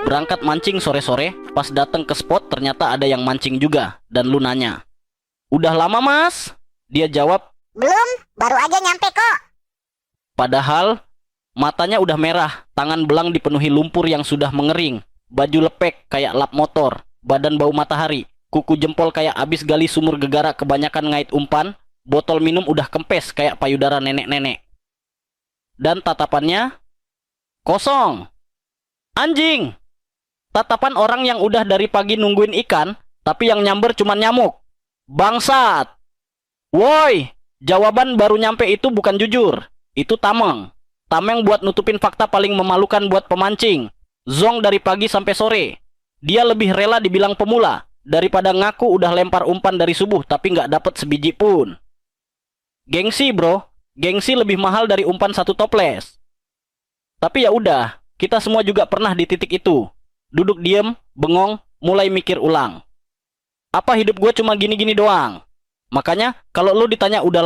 Berangkat mancing sore-sore, pas datang ke spot ternyata ada yang mancing juga. Dan lu nanya, "Udah lama mas?" Dia jawab, "Belum, baru aja nyampe kok." padahal matanya udah merah, tangan belang dipenuhi lumpur yang sudah mengering, baju lepek kayak lap motor, badan bau matahari, kuku jempol kayak abis gali sumur gegara kebanyakan ngait umpan, botol minum udah kempes kayak payudara nenek-nenek. Dan tatapannya kosong. Anjing! Tatapan orang yang udah dari pagi nungguin ikan, tapi yang nyamber cuma nyamuk. Bangsat! Woi! Jawaban baru nyampe itu bukan jujur. Itu tameng. Tameng buat nutupin fakta paling memalukan buat pemancing. Zong dari pagi sampai sore. Dia lebih rela dibilang pemula daripada ngaku udah lempar umpan dari subuh tapi nggak dapet sebiji pun. Gengsi bro. Gengsi lebih mahal dari umpan satu toples. Tapi ya udah, kita semua juga pernah di titik itu. Duduk diem, bengong, mulai mikir ulang. Apa hidup gue cuma gini-gini doang? Makanya kalau lu ditanya udah